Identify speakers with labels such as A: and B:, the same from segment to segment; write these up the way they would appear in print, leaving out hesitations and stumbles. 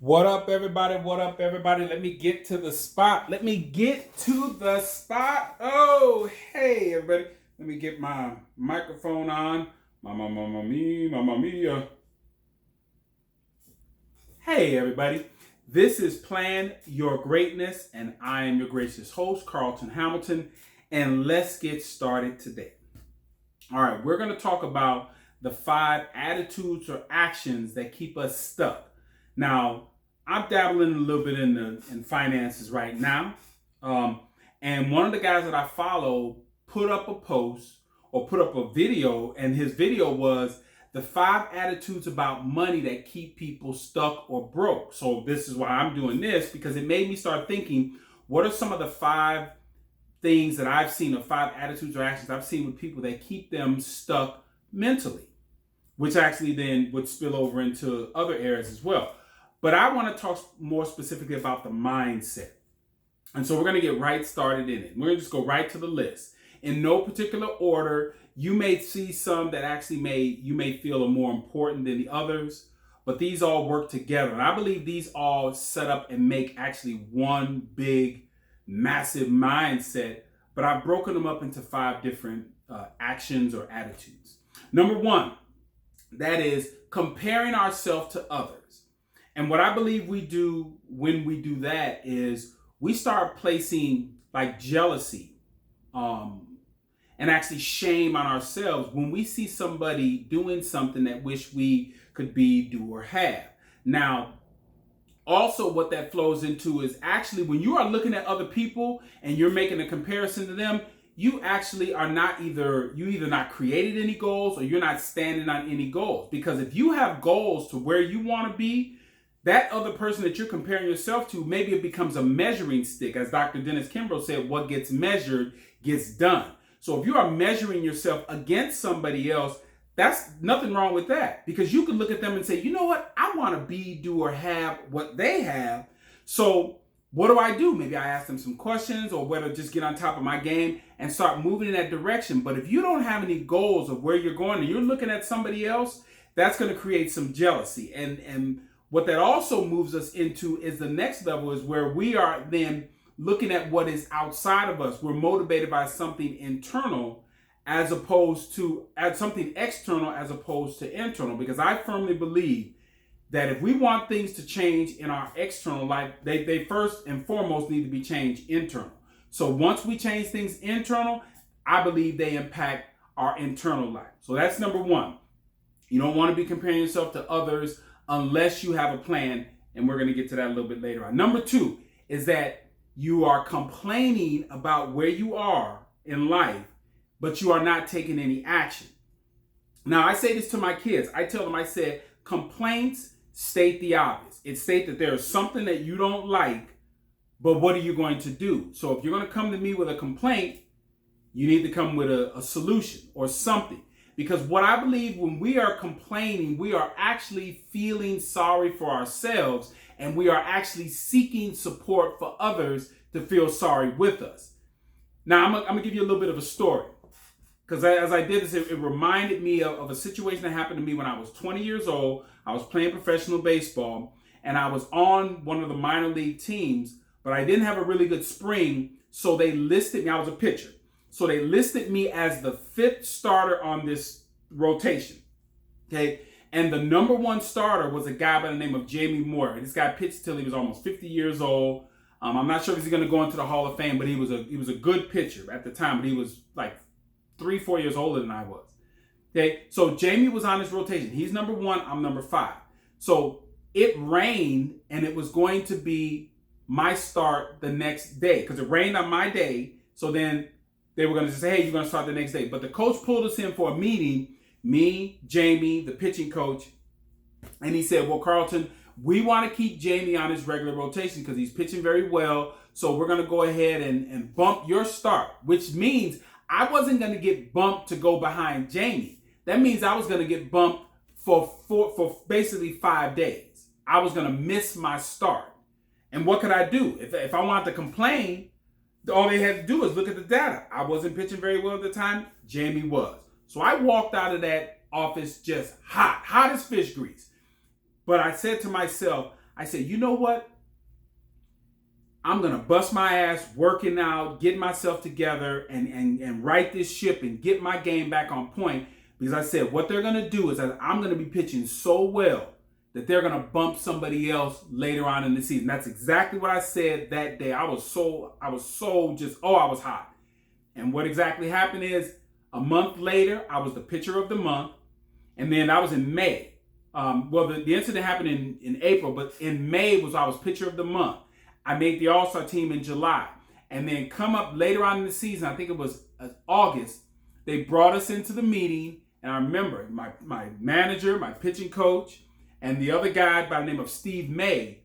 A: What up, everybody? What up, everybody? Let me get to the spot. Let me get to the spot. Oh, hey, everybody. Let me get my microphone on. Mamma mia. Hey, everybody. This is Plan Your Greatness, and I am your gracious host, Carlton Hamilton. And let's get started today. All right, we're going to talk about the 5 attitudes or actions that keep us stuck. Now, I'm dabbling a little bit in finances right now. And one of the guys that I follow put up a post or put up a video, and his video was the 5 attitudes about money that keep people stuck or broke. So this is why I'm doing this, because it made me start thinking, what are some of the 5 things that I've seen, or 5 attitudes or actions I've seen with people that keep them stuck mentally, which actually then would spill over into other areas as well. But I want to talk more specifically about the mindset. And so we're going to get right started in it. We're going to just go right to the list. In no particular order, you may see some that actually you may feel are more important than the others, but these all work together. And I believe these all set up and make actually one big, massive mindset, but I've broken them up into 5 different actions or attitudes. Number 1, that is comparing ourselves to others. And what I believe we do when we do that is we start placing like jealousy and actually shame on ourselves when we see somebody doing something that wish we could be, do, or have. Now, also what that flows into is actually when you are looking at other people and you're making a comparison to them, you actually are not either not created any goals or you're not standing on any goals. Because if you have goals to where you want to be, that other person that you're comparing yourself to, maybe it becomes a measuring stick. As Dr. Dennis Kimbro said, what gets measured gets done. So if you are measuring yourself against somebody else, that's nothing wrong with that, because you can look at them and say, you know what, I want to be, do, or have what they have. So what do? Maybe I ask them some questions, or whether just get on top of my game and start moving in that direction. But if you don't have any goals of where you're going and you're looking at somebody else, that's going to create some jealousy. And what that also moves us into is the next level, is where we are then looking at what is outside of us. We're motivated by something internal as opposed to something external as opposed to internal. Because I firmly believe that if we want things to change in our external life, they first and foremost need to be changed internal. So once we change things internal, I believe they impact our internal life. So that's number 1. You don't want to be comparing yourself to others unless you have a plan, and we're going to get to that a little bit later on. Number 2 is that you are complaining about where you are in life, but you are not taking any action. Now, I say this to my kids. I tell them, I said, complaints state the obvious. It states that there is something that you don't like, but what are you going to do? So if you're going to come to me with a complaint, you need to come with a solution or something. Because what I believe, when we are complaining, we are actually feeling sorry for ourselves, and we are actually seeking support for others to feel sorry with us. Now, I'm going to give you a little bit of a story. Because as I did this, it reminded me of a situation that happened to me when I was 20 years old. I was playing professional baseball, and I was on one of the minor league teams, but I didn't have a really good spring, so they listed me. I was a pitcher. So they listed me as the 5th starter on this rotation, okay? And the number 1 starter was a guy by the name of Jamie Moyer. This guy pitched till he was almost 50 years old. I'm not sure if he's going to go into the Hall of Fame, but he was a good pitcher at the time. But he was like 3-4 years older than I was. Okay, so Jamie was on his rotation. He's number 1. I'm number 5. So it rained, and it was going to be my start the next day because it rained on my day. So then they were going to say, hey, you're going to start the next day. But the coach pulled us in for a meeting, me, Jamie, the pitching coach, and he said, well, Carlton, we want to keep Jamie on his regular rotation because he's pitching very well. So we're going to go ahead and bump your start, which means I wasn't going to get bumped to go behind Jamie. That means I was going to get bumped for basically 5 days. I was going to miss my start. And what could I do? If I wanted to complain, all they had to do is look at the data. I wasn't pitching very well at the time. Jamie was. So I walked out of that office just hot as fish grease. But I said to myself, I said, you know what? I'm going to bust my ass working out, getting myself together, and right this ship and get my game back on point. Because I said, what they're going to do is that I'm going to be pitching so well that they're going to bump somebody else later on in the season. That's exactly what I said that day. I was so just, I was hot. And what exactly happened is a month later, I was the pitcher of the month. And then that was in May. The incident happened in April, but in May I was pitcher of the month. I made the All-Star team in July. And then come up later on in the season, I think it was August, they brought us into the meeting. And I remember my manager, my pitching coach, and the other guy by the name of Steve May,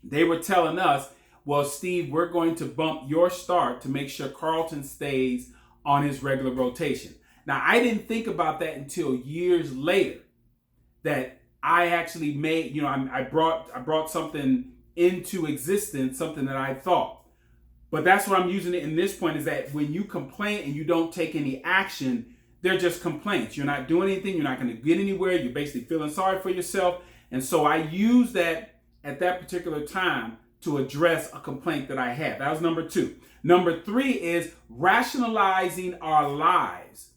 A: they were telling us, well, Steve, we're going to bump your start to make sure Carlton stays on his regular rotation. Now, I didn't think about that until years later, that I actually made, I brought something into existence, something that I thought. But that's what I'm using it in this point, is that when you complain and you don't take any action, they're just complaints. You're not doing anything. You're not going to get anywhere. You're basically feeling sorry for yourself. And so I used that at that particular time to address a complaint that I had. That was number 2. Number 3 is rationalizing our lives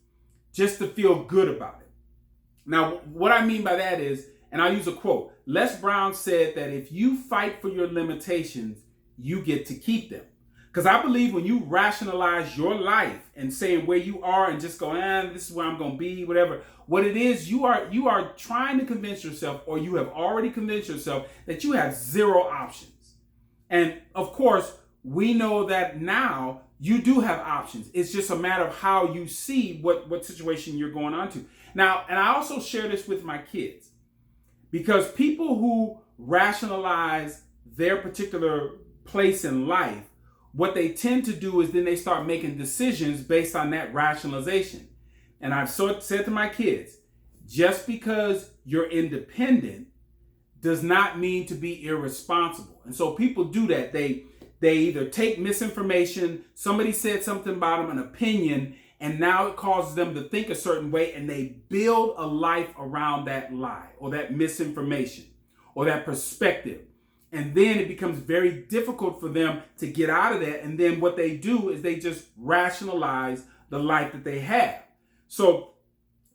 A: just to feel good about it. Now, what I mean by that is, and I'll use a quote. Les Brown said that if you fight for your limitations, you get to keep them. Because I believe when you rationalize your life and saying where you are and just go, this is where I'm going to be, whatever. What it is, you are trying to convince yourself, or you have already convinced yourself, that you have 0 options. And of course, we know that now you do have options. It's just a matter of how you see what situation you're going on to. Now, and I also share this with my kids, because people who rationalize their particular place in life, what they tend to do is then they start making decisions based on that rationalization. And I've said to my kids, just because you're independent does not mean to be irresponsible. And so people do that. They either take misinformation, somebody said something about them, an opinion, and now it causes them to think a certain way, and they build a life around that lie or that misinformation or that perspective. And then it becomes very difficult for them to get out of that. And then what they do is they just rationalize the life that they have. So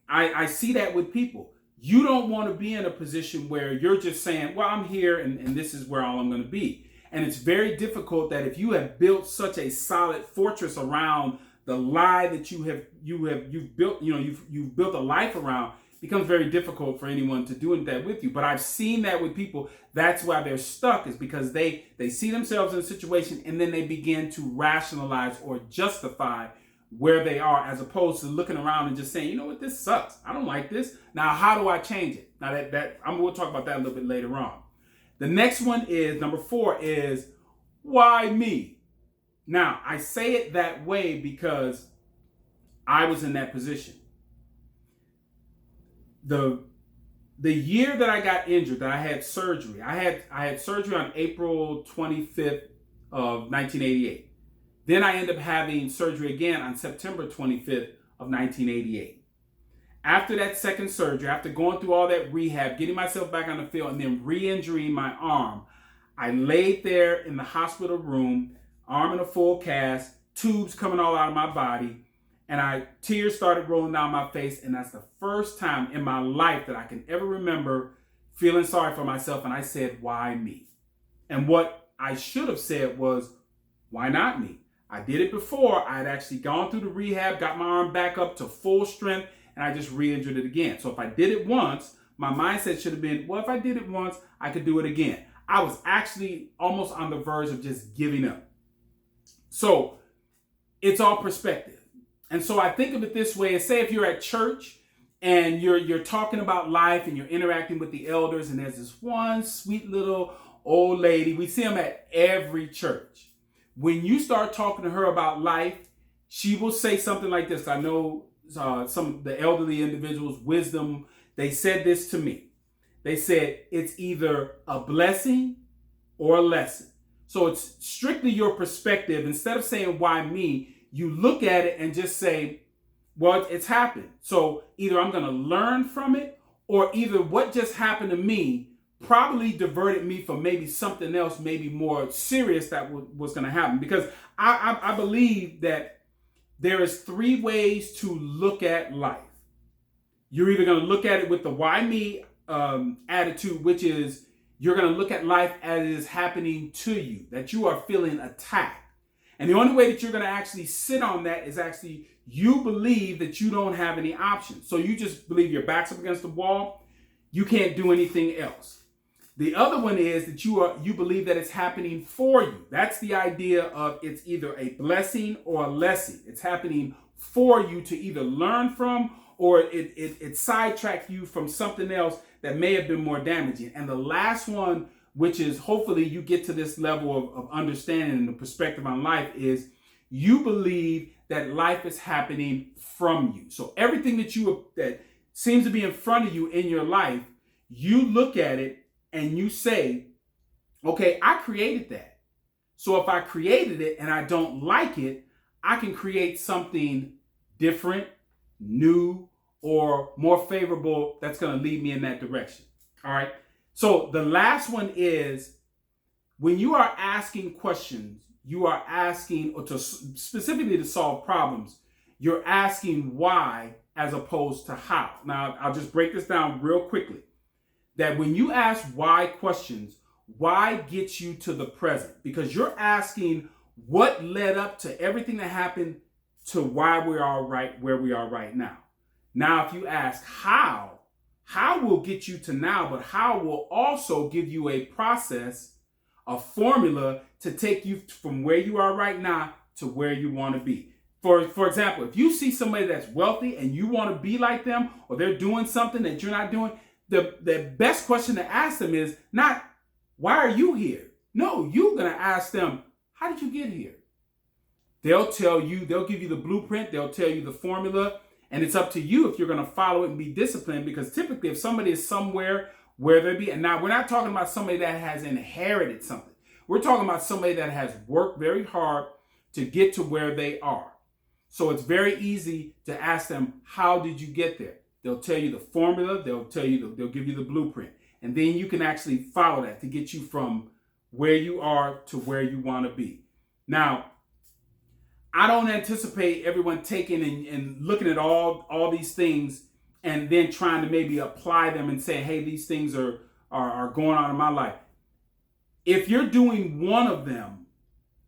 A: I see that with people. You don't want to be in a position where you're just saying, well, I'm here and this is where all I'm going to be. And it's very difficult that if you have built such a solid fortress around the lie that you've built, you've built a life around, becomes very difficult for anyone to do that with you. But I've seen that with people. That's why they're stuck, is because they see themselves in a situation and then they begin to rationalize or justify where they are, as opposed to looking around and just saying, you know what, this sucks. I don't like this. Now, how do I change it? Now we'll talk about that a little bit later on. The next one is, number 4 is, why me? Now, I say it that way because I was in that position. The year that I got injured, that I had surgery, I had surgery on April 25th of 1988. Then I ended up having surgery again on September 25th of 1988. After that second surgery, after going through all that rehab, getting myself back on the field, and then re-injuring my arm, I laid there in the hospital room, arm in a full cast, tubes coming all out of my body, and tears started rolling down my face. And that's the first time in my life that I can ever remember feeling sorry for myself. And I said, why me? And what I should have said was, why not me? I did it before. I had actually gone through the rehab, got my arm back up to full strength, and I just re-injured it again. So if I did it once, my mindset should have been, well, if I did it once, I could do it again. I was actually almost on the verge of just giving up. So it's all perspective. And so I think of it this way, and say if you're at church and you're talking about life and you're interacting with the elders, and there's this one sweet little old lady, we see them at every church. When you start talking to her about life, she will say something like this. I know some of the elderly individuals, wisdom, they said this to me. They said, it's either a blessing or a lesson. So it's strictly your perspective. Instead of saying, why me? You look at it and just say, well, it's happened. So either I'm going to learn from it, or either what just happened to me probably diverted me from maybe something else, maybe more serious that was going to happen. Because I believe that there is three ways to look at life. You're either going to look at it with the why me attitude, which is you're going to look at life as it is happening to you, that you are feeling attacked. And the only way that you're going to actually sit on that is actually you believe that you don't have any options. So you just believe your back's up against the wall. You can't do anything else. The other one is that you believe that it's happening for you. That's the idea of it's either a blessing or a lesson. It's happening for you to either learn from, or it sidetrack you from something else that may have been more damaging. And the last one, which is hopefully you get to this level of understanding and the perspective on life, is you believe that life is happening from you. So everything that seems to be in front of you in your life, you look at it and you say, okay, I created that. So if I created it and I don't like it, I can create something different, new, or more favorable that's going to lead me in that direction. All right. So the last one is when you are asking questions, you are asking, or specifically to solve problems, you're asking why as opposed to how. Now, I'll just break this down real quickly. That when you ask why questions, why gets you to the present? Because you're asking what led up to everything that happened to why we are right where we are right now. Now, if you ask how will get you to now, but how will also give you a process, a formula to take you from where you are right now to where you want to be. For example, if you see somebody that's wealthy and you want to be like them, or they're doing something that you're not doing, the best question to ask them is not, why are you here? No, you're going to ask them, how did you get here? They'll tell you, they'll give you the blueprint, they'll tell you the formula, and it's up to you if you're going to follow it and be disciplined. Because typically if somebody is somewhere where they be, and now we're not talking about somebody that has inherited something. We're talking about somebody that has worked very hard to get to where they are. So it's very easy to ask them, how did you get there? They'll tell you the formula, they'll give you the blueprint. And then you can actually follow that to get you from where you are to where you want to be. Now, I don't anticipate everyone taking and looking at all these things and then trying to maybe apply them and say, hey, these things are going on in my life. If you're doing one of them,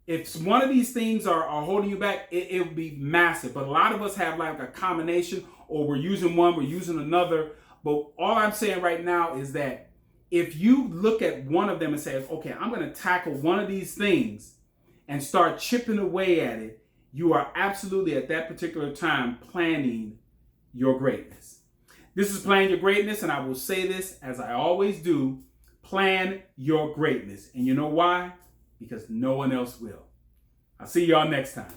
A: if one of these things are holding you back, it will be massive. But a lot of us have like a combination, or we're using one, we're using another. But all I'm saying right now is that if you look at one of them and say, okay, I'm going to tackle one of these things and start chipping away at it, you are absolutely at that particular time planning your greatness. This is Planning Your Greatness, and I will say this as I always do, plan your greatness. And you know why? Because no one else will. I'll see y'all next time.